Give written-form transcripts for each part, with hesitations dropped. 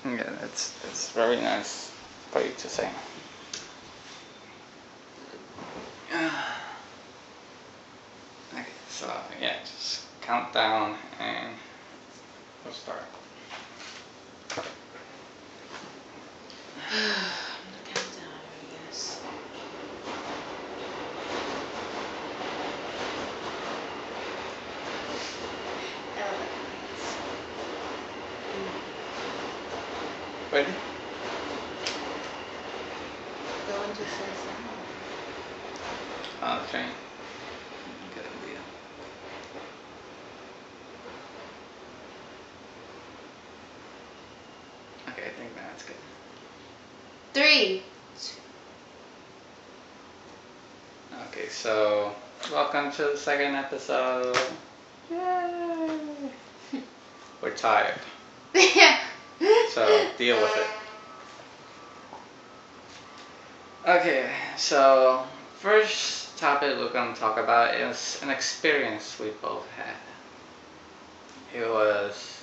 Yeah, it's very nice for you to say. Okay, so yeah, just count down and we'll start. The countdown, I guess. I love that noise. Ready? Go into sense Okay. Good idea. Okay, I think that's good. 3. Okay, so welcome to the second episode. Yay! We're tired, so deal with it. Okay, so first topic we're going to talk about is an experience we both had. It was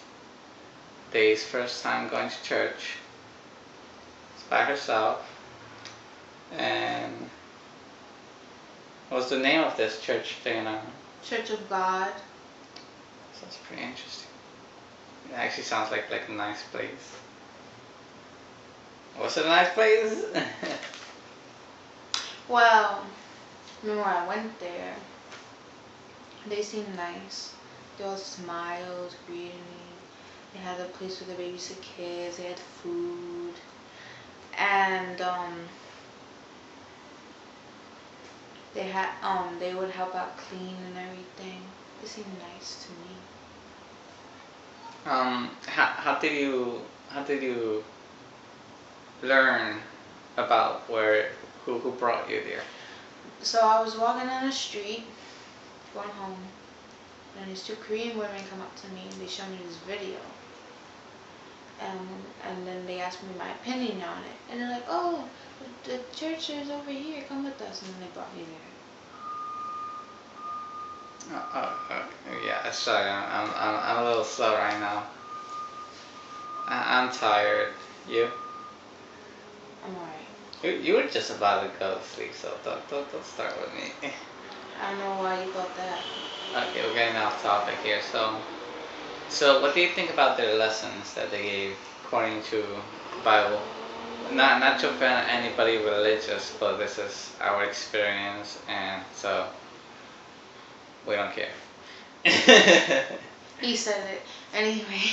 Day's first time going to church. It's by herself. And what's the name of this church, Dana? Church of God. Sounds pretty interesting. It actually sounds like a nice place. Was it a nice place? Well, remember when I went there, they seemed nice. They all smiled, greeted me. They had a place where they babysit kids. They had food, and they would help out clean and everything. They seemed nice to me. How did you learn about who brought you there? So I was walking down the street, going home, and these 2 Korean women come up to me and they show me this video. And then they asked me my opinion on it. And they're like, oh, the church is over here, come with us. And then they brought me there. Yeah, sorry, I'm a little slow right now. I'm tired. You? I'm alright. You were just about to go to sleep, so don't start with me. I don't know why you thought that. Okay, we're getting off topic here. So what do you think about their lessons that they gave according to the Bible? Not to offend anybody religious, but this is our experience, and so we don't care. He said it. Anyway.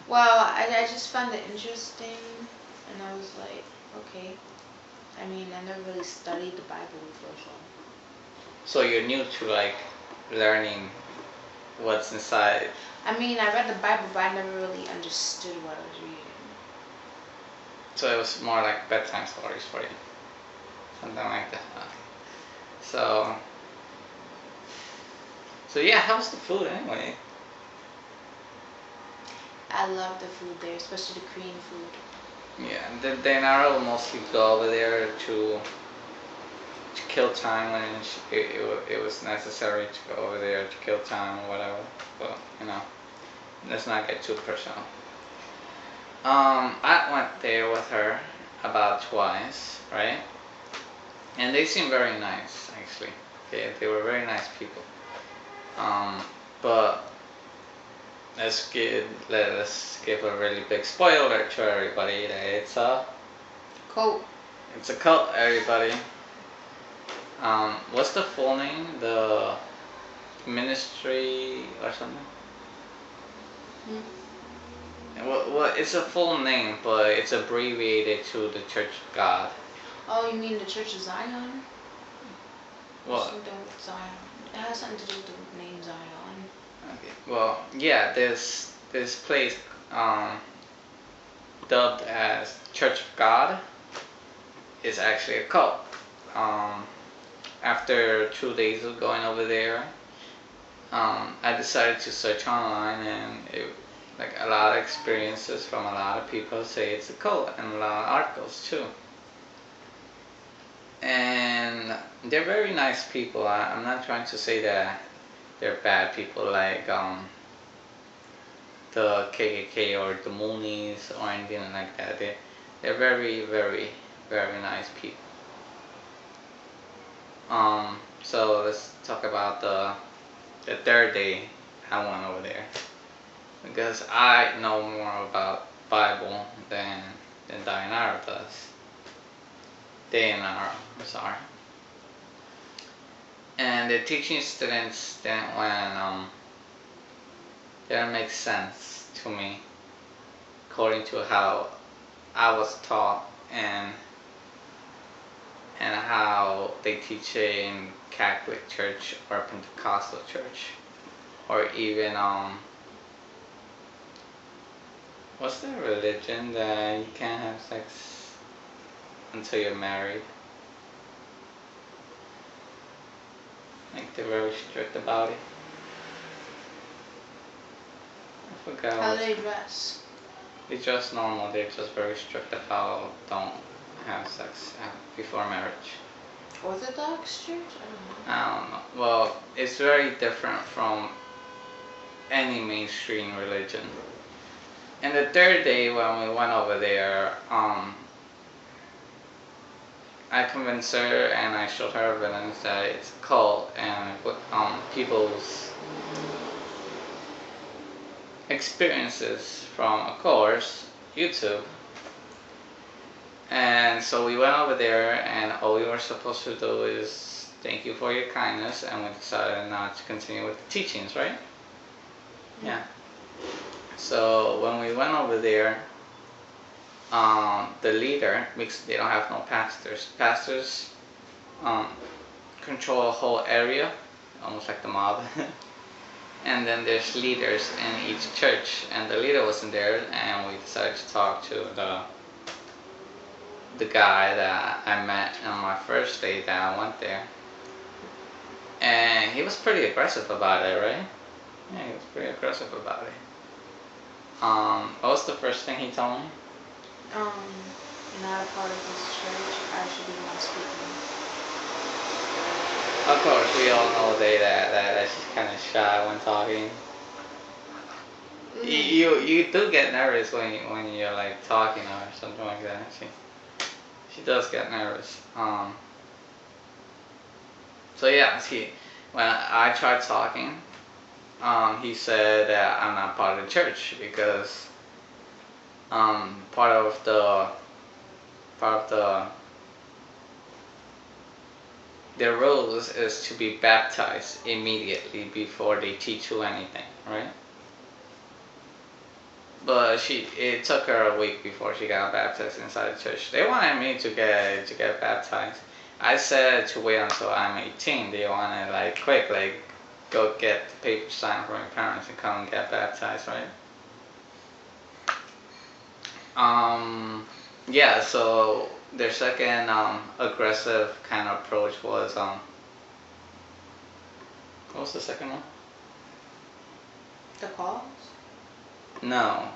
Well, I just found it interesting. And I was like, okay. I mean, I never really studied the Bible before, so. So you're new to learning what's inside. I mean, I read the Bible, but I never really understood what I was reading. So it was more like bedtime stories for you, something like that. Okay. So yeah, how's the food anyway? I love the food there, especially the Korean food. Yeah, did Dainara will mostly go over there to kill time when it was necessary to go over there to kill time or whatever. But let's not get too personal. I went there with her about twice, right? And they seemed very nice, actually. Okay, they were very nice people. But let's give a really big spoiler to everybody that it's a Cult. It's a cult, everybody. What's the full name? The ministry or something? Well, it's a full name, but it's abbreviated to the Church of God. Oh, you mean the Church of Zion? What? Something with Zion. It has something to do with the name Zion. Okay. Well, yeah, this place dubbed as Church of God is actually a cult. After 2 days of going over there, I decided to search online, and a lot of experiences from a lot of people say it's a cult, and a lot of articles too. And they're very nice people. I'm not trying to say that they're bad people. the KKK or the Moonies or anything like that. They're very, very, very nice people. So let's talk about the third day I went over there, because I know more about Bible than Dayanara does. Dayanara, I'm sorry. And the teaching students didn't make sense to me according to how I was taught and how they teach in Catholic Church or Pentecostal Church, or even what's the religion that you can't have sex until you're married? Like they're very strict about it. I forgot. How do they dress? They dress normal. They're just very strict about don't have sex before marriage. Orthodox Church? I don't know. Well, it's very different from any mainstream religion. And the third day when we went over there, I convinced her and I showed her evidence that it's a cult and people's experiences from, of course, YouTube. And so we went over there, and all we were supposed to do is thank you for your kindness, and we decided not to continue with the teachings, right? Yeah. So when we went over there, the leader, because they don't have no pastors. Pastors control a whole area, almost like the mob. And then there's leaders in each church, and the leader wasn't there, and we decided to talk to the guy that I met on my first day that I went there. And he was pretty aggressive about it, right? Yeah, he was pretty aggressive about it. What was the first thing he told me? Not a part of this church. I should be not speaking. Of course, we all know that she's kind of shy when talking. You do get nervous when you're like talking or something like that. She does get nervous. So yeah, when I tried talking, he said that I'm not part of the church because part of their rules is to be baptized immediately before they teach you anything, right? But it took her a week before she got baptized inside the church. They wanted me to get baptized. I said to wait until I'm 18. They wanted like quick, like go get the paper signed from your parents and come and get baptized, right? Yeah, so their second aggressive kind of approach was what was the second one? The calls? No.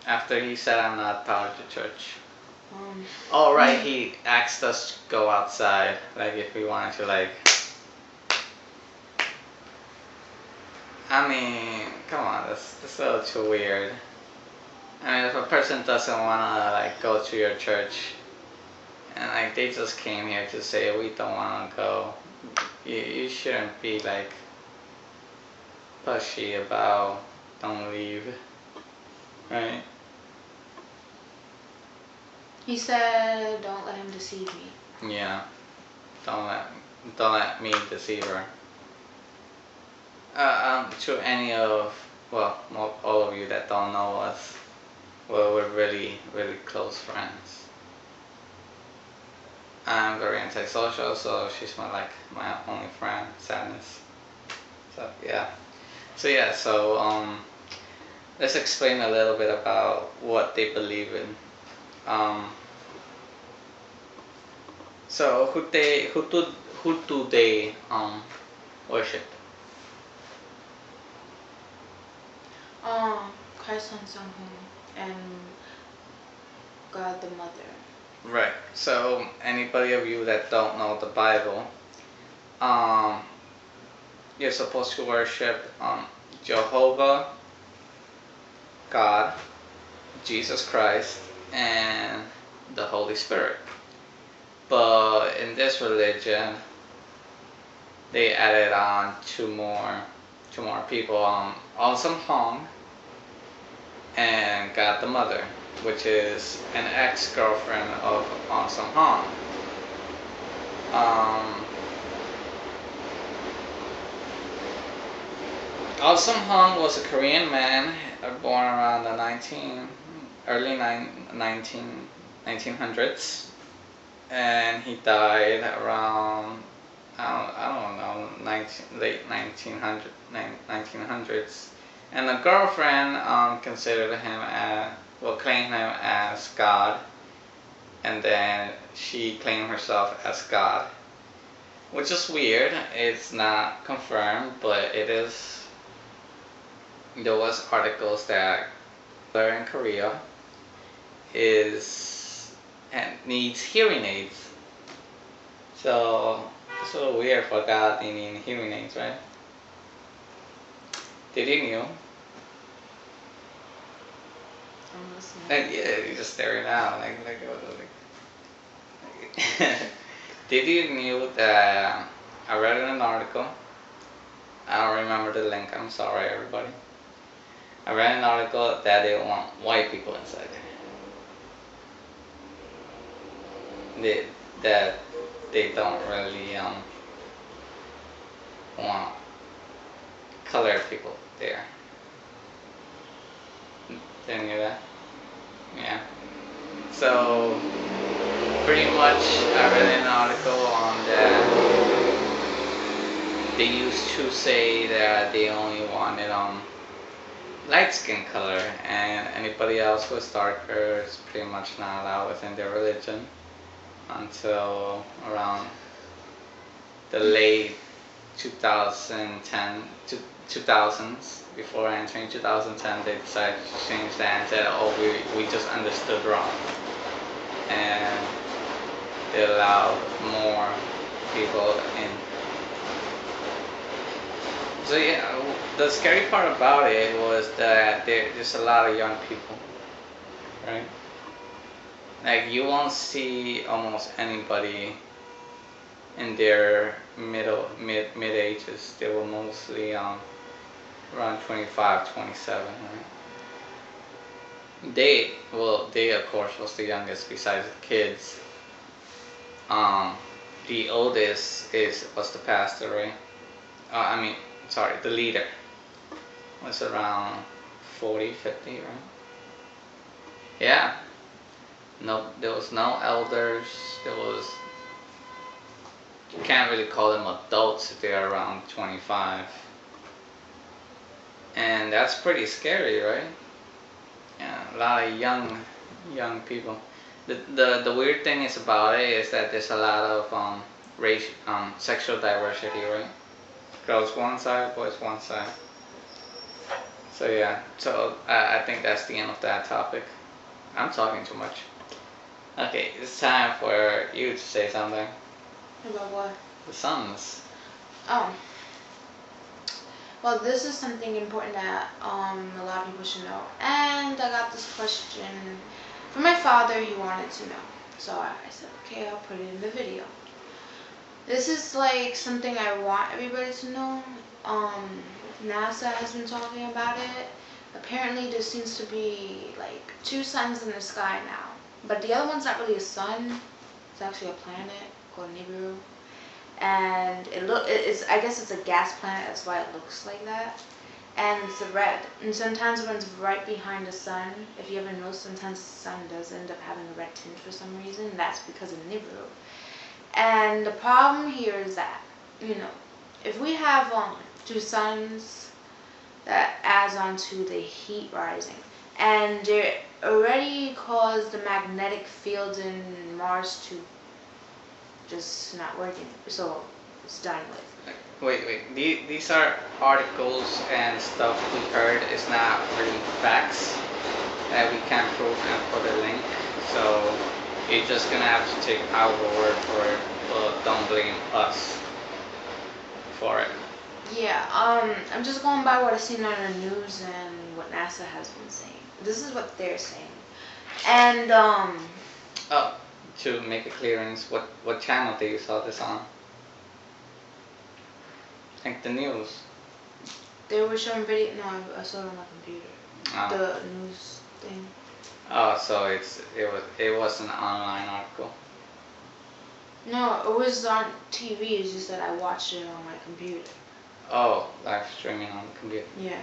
After he said I'm not part of the church. Oh right, he asked us to go outside, like if we wanted to, like. I mean, come on, that's a little too weird. I mean, if a person doesn't wanna like go to your church, and like they just came here to say we don't wanna go, you shouldn't be like pushy about don't leave, right? He said, "Don't let him deceive me." Yeah, don't let me deceive her. To any of, well, all of you that don't know us, well, we're really, really close friends. I'm very antisocial, so she's my only friend. Sadness. So yeah. So let's explain a little bit about what they believe in. So who do they worship? Christ on Son and God the Mother. Right. So anybody of you that don't know the Bible, you're supposed to worship Jehovah, God, Jesus Christ, and the Holy Spirit. But in this religion, they added on two more people, Awesome Hong and God the Mother, which is an ex-girlfriend of Awesome Hong. Awesome Hong was a Korean man born around the early 1900s, and he died around I don't know late 1900s. And the girlfriend considered him claimed him as God, and then she claimed herself as God, which is weird. It's not confirmed, but it is. There was articles that in Korea needs hearing aids. So it's a little weird for God needing hearing aids, right? Did you know? I'm listening. Yeah, you're just staring out like. Did you know that I read in an article? I don't remember the link. I'm sorry, everybody. I read an article that they want white people inside there. That they don't really want colored people there. Didn't you hear that? Yeah. So pretty much I read an article on that. They used to say that they only wanted light skin color, and anybody else who is darker is pretty much not allowed within their religion until around the late 2000s. Before entering 2010, they decided to change that and said, oh, we just understood wrong, and they allowed more people in. So yeah, the scary part about it was that there's a lot of young people, right? Like you won't see almost anybody in their mid ages. They were mostly around 25, 27, right? They of course was the youngest besides the kids. The oldest was the pastor, right? The leader was around 40, 50, right? Yeah. No, there was no elders. You can't really call them adults if they're around 25. And that's pretty scary, right? Yeah, a lot of young people. The weird thing is about it is that there's a lot of sexual diversity, right? Girls one side, boys one side. So yeah, I think that's the end of that topic. I'm talking too much. Okay, it's time for you to say something. About what? The sons. Oh. Well, this is something important that a lot of people should know. And I got this question from my father. He wanted to know. So I said, okay, I'll put it in the video. This is like something I want everybody to know. NASA has been talking about it. Apparently there seems to be like 2 suns in the sky now. But the other one's not really a sun. It's actually a planet called Nibiro. And I guess it's a gas planet, that's why it looks like that. And it's red. And sometimes when it's right behind the sun, if you ever know, sometimes the sun does end up having a red tint for some reason. That's because of Nibiro. And the problem here is that, if we have 2 suns, that adds on to the heat rising. And it already caused the magnetic fields in Mars to just not working. So it's done with. Wait. These are articles and stuff we heard. It's not really facts that we can prove and put a link. So you're just gonna have to take our word for it, but don't blame us for it. Yeah, I'm just going by what I've seen on the news and what NASA has been saying. This is what they're saying. And, Oh, to make a clearance, what channel did you saw this on? Like the news. they were showing video. No, I saw it on my computer. Oh. The news thing. Oh, so it was an online article. No, it was on TV. It's just that I watched it on my computer. Oh, live streaming on the computer. Yeah.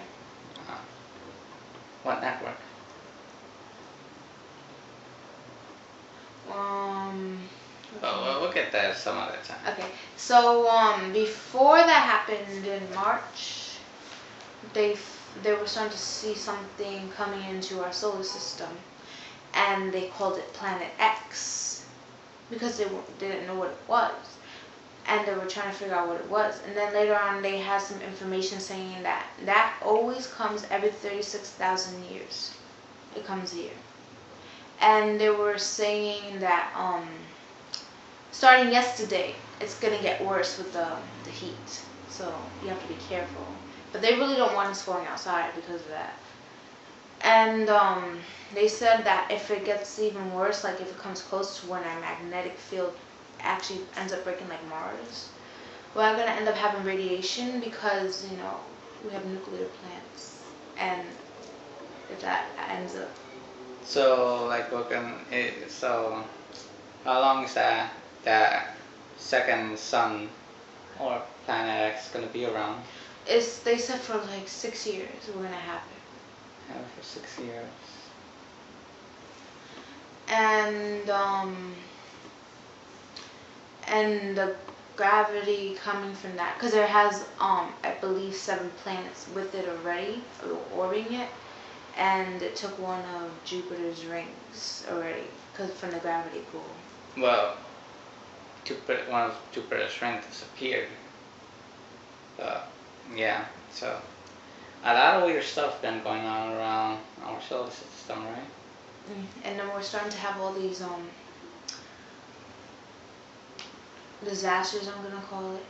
What network? Okay. We'll get that some other time. Okay. So before that happened in March, they were starting to see something coming into our solar system, and they called it Planet X because they didn't know what it was, and they were trying to figure out what it was. And then later on, they had some information saying that always comes every 36,000 years. It comes here. And they were saying that starting yesterday, it's gonna get worse with the heat. So you have to be careful. But they really don't want us going outside because of that. And they said that if it gets even worse, like if it comes close to when our magnetic field actually ends up breaking like Mars, we're gonna end up having radiation because we have nuclear plants, and if that ends up. So like so how long is that second sun or planet X gonna be around? They said for like 6 years we're gonna have it. Yeah, for 6 years. And the gravity coming from that, because there has I believe 7 planets with it already orbiting it, and it took one of Jupiter's rings already because from the gravity pull. Well, one of Jupiter's rings disappeared. Yeah, so a lot of weird stuff been going on around our solar system, right? And then we're starting to have all these disasters, I'm gonna call it.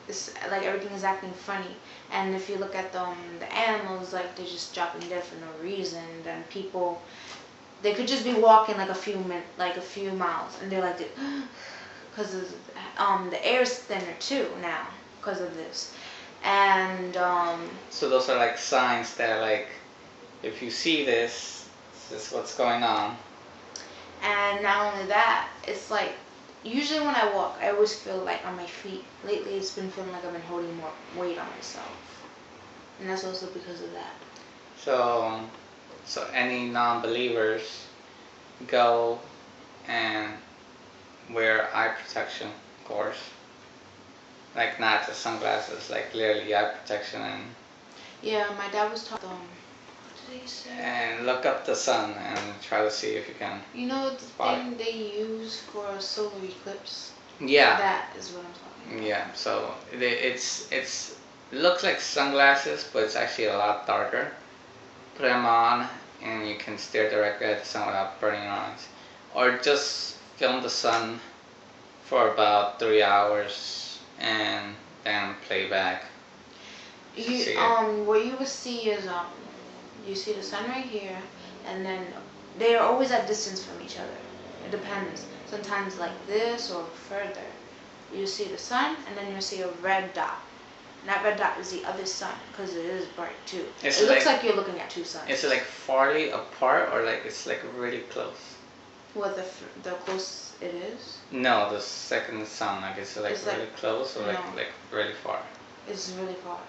It's like everything is acting funny, and if you look at the animals, like they're just dropping dead for no reason. Then people, they could just be walking like a few miles, and they're like, because the air's thinner too now because of this, and So those are like signs that like, if you see this is what's going on. And not only that, it's like usually when I walk, I always feel like on my feet. Lately, it's been feeling like I've been holding more weight on myself, and that's also because of that. So any non-believers go and wear eye protection, of course. Like not just sunglasses, like literally eye protection, Yeah, my dad was talking. What did he say? and look up the sun and try to see if you can. You know the spot thing they use for a solar eclipse? Yeah. That is what I'm talking about. Yeah. So it looks like sunglasses, but it's actually a lot darker. Put them on, and you can stare directly at the sun without burning your eyes, or just film the sun for about 3 hours and then play back. What you will see is you see the sun right here, and then they are always at distance from each other. It depends. Sometimes like this or further. You see the sun, and then you see a red dot. And that red dot is the other sun because it is bright too. It looks like you're looking at 2 suns. Is it like farly apart, or like it's like really close? What the close it is? No, the second sun, like it's like It's really close, or no. like really far. It's really far.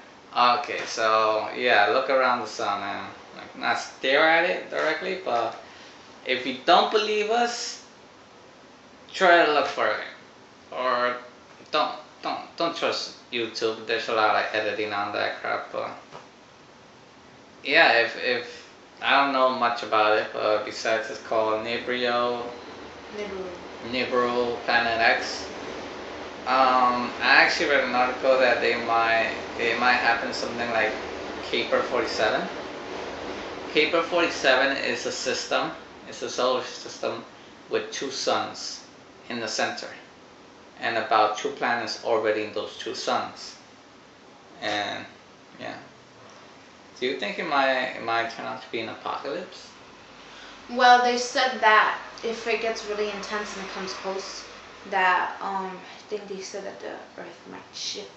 Okay, so yeah, look around the sun and like not stare at it directly, but if you don't believe us, try to look for it, or don't trust YouTube. There's a lot of editing on that crap. But yeah, if I don't know much about it, but besides it's called Nibiro Planet X. I actually read an article that it might happen something like Caper 47. Caper 47 is a system. It's a solar system with 2 suns in the center, and about 2 planets orbiting those 2 suns. And yeah. Do you think it might turn out to be an apocalypse? Well, they said that if it gets really intense and it comes close, that I think they said that the Earth might shift.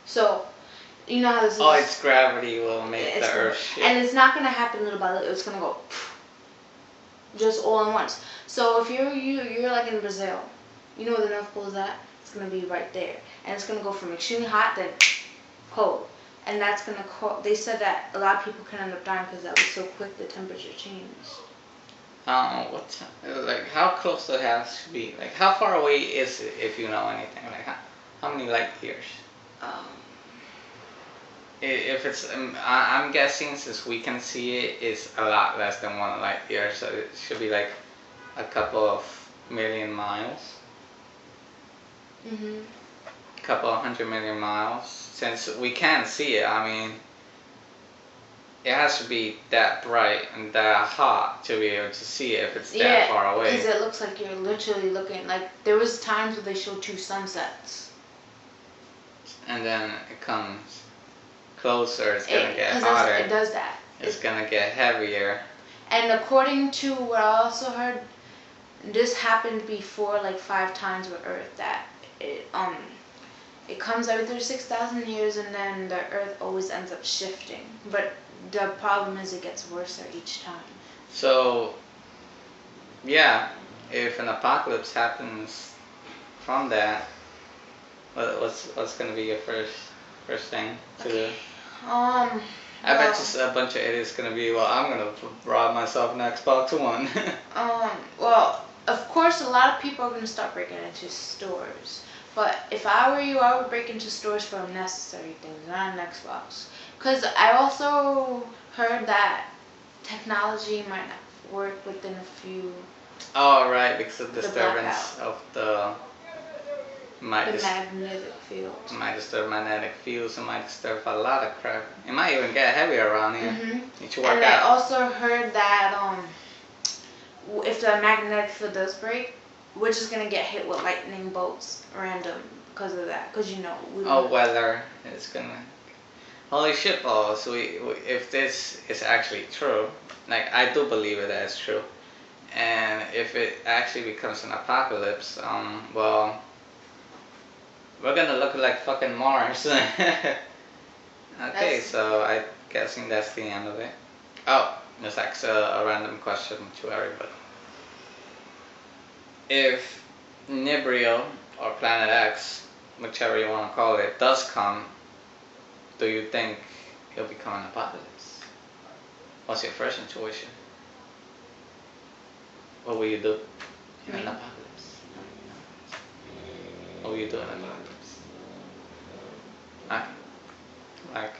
So, you know how this is. Oh, its gravity will make the Earth shift. And it's not gonna happen little by little. It's gonna go just all at once. So if you're like in Brazil, you know where the North Pole is at? It's gonna be right there, and it's gonna go from extremely hot then cold, and that's gonna they said that a lot of people can end up dying because that was so quick the temperature changed. Like how close it has to be? Like how far away is it if you know anything? Like how many light years? If it's, I'm guessing since we can see it, it's a lot less than 1 light year, so it should be like a couple of million miles. Mhm. A couple of 100 million miles. Since we can't see it, I mean, it has to be that bright and that hot to be able to see it if it's that far away. Because it looks like you're literally looking, like, there was times where they showed 2 sunsets. And then it comes closer, it's gonna get hotter. It does that. It's gonna get heavier. And according to what I also heard, this happened before like 5 times with Earth, that it comes every 36,000 years, and then the Earth always ends up shifting. But the problem is it gets worse each time. So, yeah, if an apocalypse happens from that, what's gonna be your first thing to do? I bet you a bunch of idiots gonna be, well, I'm gonna rob myself an Xbox One. Well, of course, a lot of people are gonna start breaking into stores. But if I were you, I would break into stores for necessary things, not an Xbox. Because I also heard that technology might not work within a few. Oh, right, because of disturbance of the magnetic field. It might disturb magnetic fields. It might disturb a lot of crap. It might even get heavier around here. Mm-hmm. You should work out. I also heard that if the magnetic field does break, we're just gonna get hit with lightning bolts random because of that. Because weather is gonna. Holy shit balls! If this is actually true, like I do believe it as true, and if it actually becomes an apocalypse, well, we're gonna look like fucking Mars. Okay, so I'm guessing that's the end of it. Oh, let's ask a random question to everybody. If nibiro or Planet X, whichever you want to call it, does come, do you think it'll become an apocalypse? What's your first intuition? What will you do in an apocalypse? What will you do in an apocalypse? Okay. Like.